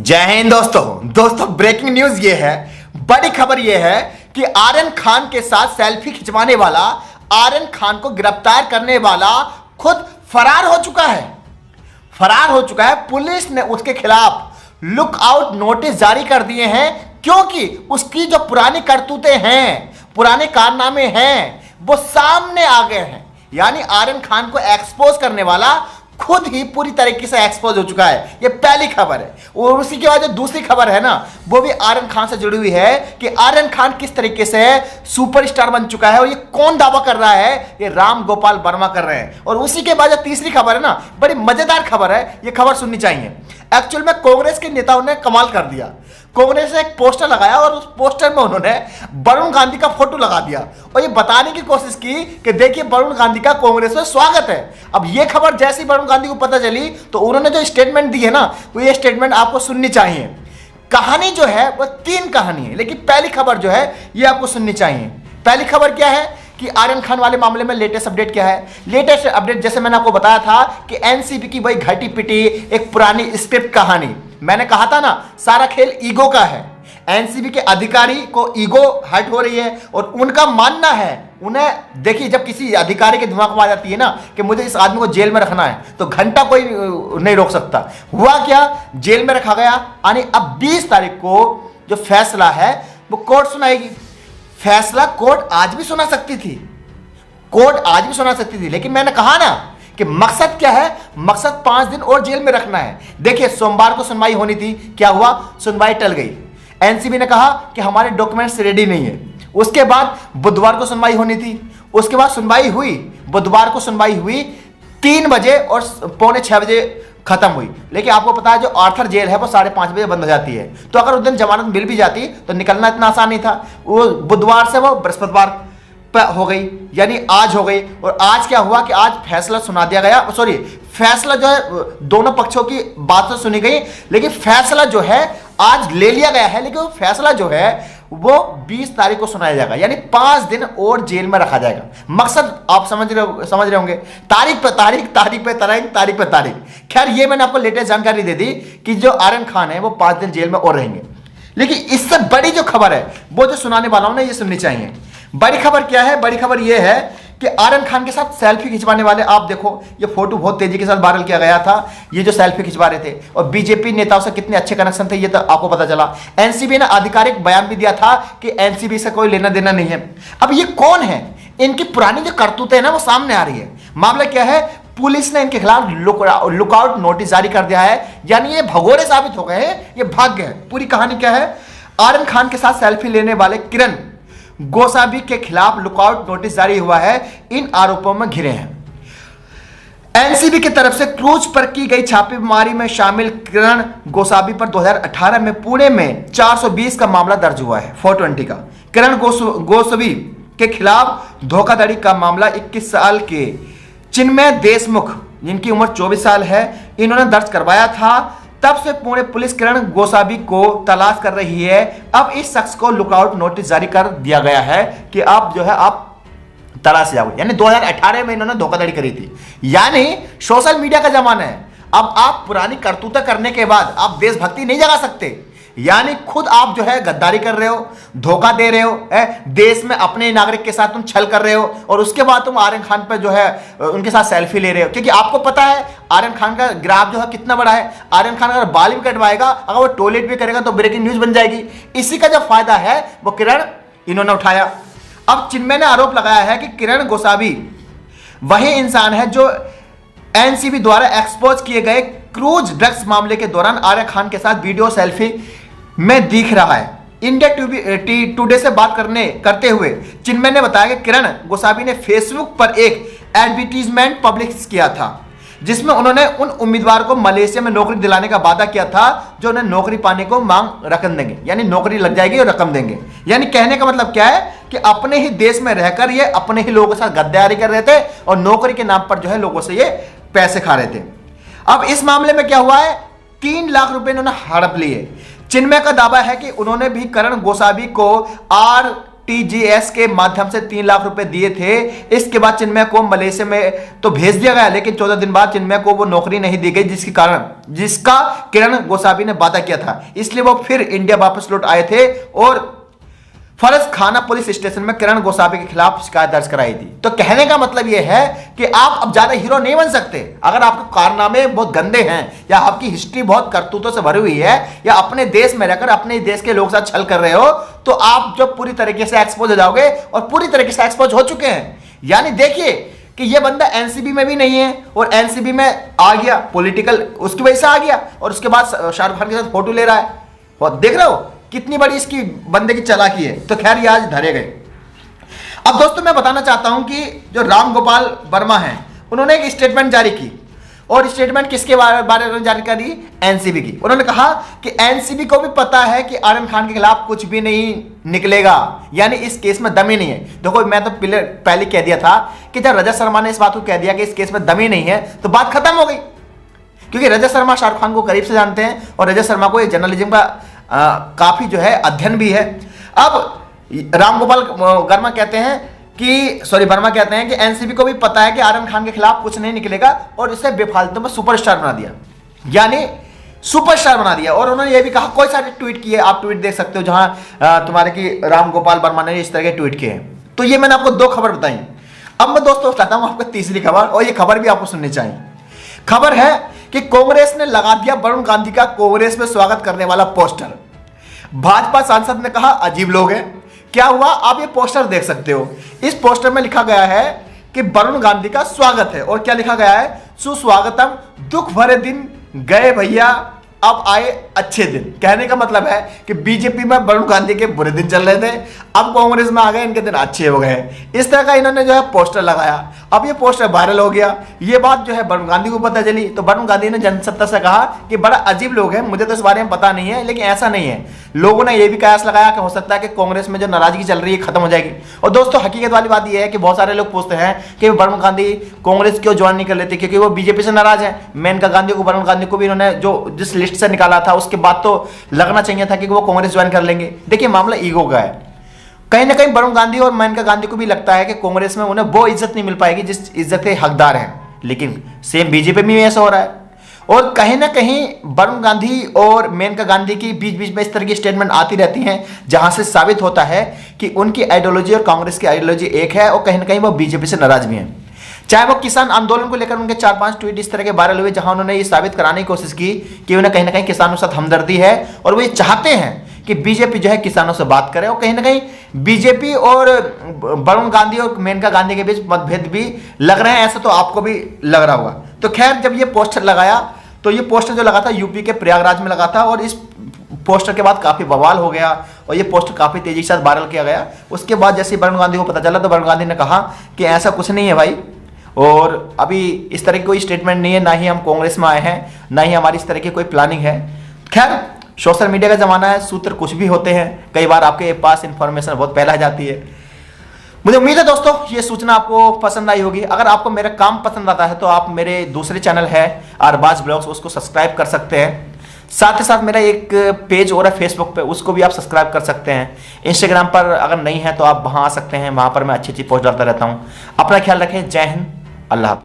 जय हिंद दोस्तों breaking news ये है, बड़ी खबर ये है कि आर्यन खान के साथ सेल्फी खिंचवाने वाला, आर्यन खान को गिरफ्तार करने वाला खुद फरार हो चुका है। पुलिस ने उसके खिलाफ लुकआउट नोटिस जारी कर दिए हैं क्योंकि उसकी जो पुरानी करतूतें हैं, पुराने कारनामे हैं, वो सामने आ गए हैं। यानी आर्यन खान को एक्सपोज करने वाला खुद ही पूरी तरीके से एक्सपोज हो चुका है। ये पहली खबर है। और उसी के बाद जो दूसरी खबर है ना, वो भी आर्यन खान से जुड़ी हुई है कि आर्यन खान किस तरीके से सुपरस्टार बन चुका है और ये कौन दावा कर रहा है, ये राम गोपाल वर्मा कर रहे हैं। और उसी के बाद जो तीसरी खबर है ना, बड़ी मजेदार खबर है, ये खबर सुननी चाहिए। एक्चुअल में कांग्रेस के नेताओं ने कमाल कर दिया। कांग्रेस ने एक पोस्टर लगाया और उस पोस्टर में उन्होंने वरुण गांधी का फोटो लगा दिया और ये बताने की कोशिश की कि देखिए वरुण गांधी का कांग्रेस में स्वागत है। अब ये खबर जैसी वरुण गांधी को पता चली तो उन्होंने जो स्टेटमेंट दी है ना, वो ये स्टेटमेंट आपको सुननी चाहिए। कहानी जो है वो तीन कहानी है, लेकिन पहली खबर जो है ये आपको सुननी चाहिए। पहली खबर क्या है कि आर्यन खान वाले मामले में लेटेस्ट अपडेट क्या है। लेटेस्ट अपडेट जैसे मैंने आपको बताया था कि एनसीबी की वही घटी पिटी एक पुरानी स्क्रिप्ट कहानी, मैंने कहा था ना सारा खेल ईगो का है। एनसीबी के अधिकारी को ईगो हर्ट हो रही है और उनका मानना है, उन्हें देखिए जब किसी अधिकारी के दिमाग में आ जाती है ना कि मुझे इस आदमी को जेल में रखना है तो घंटा कोई नहीं रोक सकता। हुआ क्या, जेल में रखा गया। यानी अब 20 तारीख को जो फैसला है वो कोर्ट सुनाएगी। फैसला कोर्ट आज भी सुना सकती थी, लेकिन मैंने कहा ना कि मकसद क्या है, मकसद 5 दिन और जेल में रखना है। देखिए सोमवार को सुनवाई होनी थी, क्या हुआ, सुनवाई टल गई। एनसीबी ने कहा कि हमारे डॉक्यूमेंट्स रेडी नहीं है। उसके बाद बुधवार को सुनवाई होनी थी, उसके बाद सुनवाई हुई, बुधवार को सुनवाई हुई 3 बजे और 5:45 बजे खत्म हुई। लेकिन आपको पता है जो आर्थर जेल है वो 5:30 बजे बंद हो जाती है, तो अगर उस दिन जमानत मिल भी जाती तो निकलना इतना आसान नहीं था। वो बुधवार से वो बृहस्पतिवार हो गई, यानी आज हो गई। और आज क्या हुआ कि आज फैसला सुना दिया गया, सॉरी फैसला जो है दोनों पक्षों की बात तो सुनी गई, लेकिन फैसला जो है आज ले लिया गया है। लेकिन वो फैसला जो है वो 20 तारीख को सुनाया जाएगा, यानी 5 दिन और जेल में रखा जाएगा। मकसद आप समझ रहे होंगे, तारीख पे तारीख। खैर ये मैंने आपको लेटेस्ट जानकारी दे दी कि जो आर्यन खान है वो 5 दिन जेल में और रहेंगे। लेकिन इससे बड़ी जो खबर है वो जो सुनाने वाला हूं ना, ये सुननी चाहिए। बड़ी खबर क्या है, बड़ी खबर ये है कि आर्यन खान के साथ सेल्फी खिंचवाने वाले, आप देखो ये फोटो बहुत तेजी के साथ वायरल किया गया था, ये जो सेल्फी खिंचवा रहे थे और बीजेपी नेताओं से कितने अच्छे कनेक्शन थे ये तो आपको पता चला। एनसीबी ने आधिकारिक बयान भी दिया था कि एनसीबी से कोई लेना देना नहीं है। अब ये कौन है, इनकी पुरानी जो करतूतें हैं ना वो सामने आ रही है। मामला क्या है, पुलिस ने इनके खिलाफ लुकआउट नोटिस जारी कर दिया है, यानी ये भगोड़े साबित हो गए हैं, ये भाग्य है। पूरी कहानी क्या है, आर्यन खान के साथ सेल्फी लेने वाले किरण गोसावी के खिलाफ लुकआउट नोटिस जारी हुआ है। इन आरोपों में घिरे हैं एनसीबी की तरफ से क्रूज पर की गई छापेमारी में शामिल किरण गोसावी पर 2018 में पुणे में 420 का मामला दर्ज हुआ है, 420 का। किरण गोसावी के खिलाफ धोखाधड़ी का मामला 21 साल के चिन्मय देशमुख, जिनकी उम्र 24 साल है, इन्होंने दर्ज करवाया था। तब से पुणे पुलिस किरण गोसावी को तलाश कर रही है। अब इस शख्स को लुकआउट नोटिस जारी कर दिया गया है कि आप जो है आप तलाश जाओ। यानी 2018 में इन्होंने धोखाधड़ी करी थी, यानी सोशल मीडिया का जमाना है। अब आप पुरानी करतूतें करने के बाद आप देशभक्ति नहीं जगा सकते, यानी खुद आप जो है गद्दारी कर रहे हो, धोखा दे रहे हो, देश में अपने नागरिक के साथ तुम छल कर रहे हो और उसके बाद तुम आर्यन खान पर जो है उनके साथ सेल्फी ले रहे हो। क्योंकि आपको पता है आर्यन खान का ग्राफ जो है कितना बड़ा है। आर्यन खान अगर बाल भी कटवाएगा, अगर वो टॉयलेट भी करेगा तो ब्रेकिंग न्यूज बन जाएगी। इसी का जो फायदा है वो किरण इन्होंने उठाया। अब चिन्मय ने आरोप लगाया है कि किरण गोसावी वही इंसान है जो एनसीबी द्वारा एक्सपोज किए गए क्रूज ड्रग्स मामले के दौरान आर्यन खान के साथ वीडियो सेल्फी में दिख रहा है। इंडिया टुडे से बात करते हुए चिन्मय ने बताया कि किरण गोसावी ने फेसबुक पर एक एडवर्टीजमेंट पब्लिश किया था जिसमें उन्होंने उन उम्मीदवार को मलेशिया में नौकरी दिलाने का वादा किया था जो उन्हें नौकरी पाने को मांग रकम देंगे, यानी नौकरी लग जाएगी और रकम देंगे। यानी कहने का मतलब क्या है कि अपने ही देश में रहकर ये अपने ही लोगों के साथ गद्दारी कर रहे थे और नौकरी के नाम पर जो है लोगों से ये पैसे खा रहे थे। अब इस मामले में क्या हुआ है, 3 लाख रुपए इन्होंने हड़प लिए। चिन्मय का दावा है कि उन्होंने भी किरण गोसावी को आरटीजीएस के माध्यम से 3 लाख रुपए दिए थे। इसके बाद चिन्मय को मलेशिया में तो भेज दिया गया, लेकिन 14 दिन बाद चिन्मय को वो नौकरी नहीं दी गई, जिसका किरण गोस्वामी ने वादा किया था। इसलिए वो फिर इंडिया वापस लौट आए थे और फरस खाना पुलिस स्टेशन में किरण गोस्वामी के खिलाफ शिकायत दर्ज कराई थी। तो कहने का मतलब यह है कि आप अब ज्यादा हीरो नहीं बन सकते। अगर आपके कारनामे बहुत गंदे हैं या आपकी हिस्ट्री बहुत करतूतों से भरी हुई है या अपने देश में रहकर अपने देश के लोगों के साथ छल कर रहे हो, तो आप जो पूरी तरीके से एक्सपोज हो जाओगे और पूरी तरीके से एक्सपोज हो चुके हैं। यानी देखिए कि ये बंदा एनसीबी में भी नहीं है और एनसीबी में आ गया, पॉलिटिकल उसकी वजह से आ गया और उसके बाद शाहरुख खान के साथ फोटो ले रहा है। और देख रहे हो कितनी बड़ी इसकी बंदे की चालाकी है। तो खैर ये आज धरे गए। अब दोस्तों मैं बताना चाहता हूं कि जो राम गोपाल वर्मा हैं उन्होंने एक स्टेटमेंट जारी की, और स्टेटमेंट किसके बारे में जारी करी? एनसीबी की। उन्होंने कहा कि एनसीबी को भी पता है कि आर्यन खान के खिलाफ कुछ भी नहीं निकलेगा, यानी इस केस में दम ही नहीं है। देखो मैं तो पहले कह दिया था कि जब रजत शर्मा ने इस बात को कह दिया कि इस केस में दम ही नहीं है तो बात खत्म हो गई, क्योंकि रजत शर्मा शाहरुख खान को करीब से जानते हैं और रजत शर्मा को एक जर्नलिज्म का काफी जो है अध्ययन भी है। अब राम गोपाल वर्मा कहते हैं कि एनसीबी को भी पता है कि आर्यन खान के खिलाफ कुछ नहीं निकलेगा और इसे बेफालतू में सुपरस्टार बना दिया, यानी सुपरस्टार बना दिया। और उन्होंने ये भी कहा, कोई सारे ट्वीट किए, आप ट्वीट देख सकते हो जहां तुम्हारे की राम गोपाल वर्मा ने इस तरह के ट्वीट किए हैं। तो ये मैंने आपको 2 खबर बताई। अब मैं दोस्तों बताता हूं आपको तीसरी खबर, और ये खबर भी आपको सुननी चाहिए। खबर है कि कांग्रेस ने लगा दिया वरुण गांधी का कांग्रेस में स्वागत करने वाला पोस्टर। भाजपा सांसद ने कहा अजीब लोग हैं। क्या हुआ, आप ये पोस्टर देख सकते हो। इस पोस्टर में लिखा गया है कि वरुण गांधी का स्वागत है, और क्या लिखा गया है? सुस्वागतम, दुख भरे दिन गए भैया, अब आए अच्छे दिन। कहने का मतलब है कि बीजेपी में वरुण गांधी के बुरे दिन चल रहे थे, अब कांग्रेस में आ गए, इनके दिन अच्छे हो गए। इस तरह का इन्होंने जो है पोस्टर लगाया। अब ये पोस्टर वायरल हो गया। ये बात जो है वरुण गांधी को पता चली, तो वरुण गांधी ने जनसत्ता से कहा कि बड़ा अजीब लोग हैं, मुझे तो इस बारे में पता नहीं है, लेकिन ऐसा नहीं है। लोगों ने यह भी कयास लगाया कि हो सकता है कि कांग्रेस में जो नाराजगी चल रही है खत्म हो जाएगी। और दोस्तों हकीकत वाली बात यह है कि बहुत सारे लोग पूछते हैं कि वरुण गांधी कांग्रेस क्यों ज्वाइन नहीं कर लेते, क्योंकि वो बीजेपी से नाराज है। मेनका गांधी को, वरुण गांधी को भी इन्होंने जो जिस लिस्ट से निकाला था उसके बाद तो लगना चाहिए था कि वो कांग्रेस ज्वाइन कर लेंगे। देखिए मामला ईगो का है। कहीं ना कहीं वरुण गांधी और मेनका गांधी को भी लगता है कि कांग्रेस में उन्हें वो इज्जत नहीं मिल पाएगी जिस इज्जत के हकदार हैं, लेकिन सेम बीजेपी में ऐसा हो रहा है। और कहीं ना कहीं वरुण गांधी और मेनका गांधी की बीच बीच में इस तरह की स्टेटमेंट आती रहती हैं, जहां से साबित होता है कि उनकी आइडियोलॉजी और कांग्रेस की आइडियोलॉजी एक है, और कहीं ना कहीं वो बीजेपी से नाराज भी हैं। चाहे वो किसान आंदोलन को लेकर उनके 4-5 ट्वीट इस तरह के वायरल हुए, जहां उन्होंने ये साबित कराने की कोशिश की कि उन्हें कहीं ना कहीं किसानों के साथ हमदर्दी है, और वो ये चाहते हैं कि बीजेपी जो है किसानों से बात करे। और कहीं ना कहीं बीजेपी और वरुण गांधी और मेनका गांधी के बीच मतभेद भी लग रहे हैं, ऐसा तो आपको भी लग रहा होगा। तो खैर जब ये पोस्टर लगाया, तो ये पोस्टर जो लगा था यूपी के प्रयागराज में लगा था, और इस पोस्टर के बाद काफी बवाल हो गया और ये पोस्टर काफी तेजी के साथ वायरल किया गया। उसके बाद जैसे वरुण गांधी को पता चला तो वरुण गांधी ने कहा कि ऐसा कुछ नहीं है भाई, और अभी इस तरह की कोई स्टेटमेंट नहीं है, ना ही हम कांग्रेस में आए हैं, ना ही हमारी इस तरह की कोई प्लानिंग है। खैर सोशल मीडिया का जमाना है, सूत्र कुछ भी होते हैं, कई बार आपके पास इंफॉर्मेशन बहुत पहले आ जाती है। मुझे उम्मीद है दोस्तों ये सूचना आपको पसंद आई होगी। अगर आपको मेरा काम पसंद आता है तो आप मेरे दूसरे चैनल है अरबाज ब्लॉग्स, उसको सब्सक्राइब कर सकते हैं। साथ ही साथ मेरा एक पेज और है फेसबुक पे, उसको भी आप सब्सक्राइब कर सकते हैं। इंस्टाग्राम पर अगर नहीं है तो आप वहां आ सकते हैं, वहां पर मैं अच्छी अच्छी पोस्ट डालता रहता हूं। अपना ख्याल रखें। जय हिंद, अल्लाह हाफ़िज़।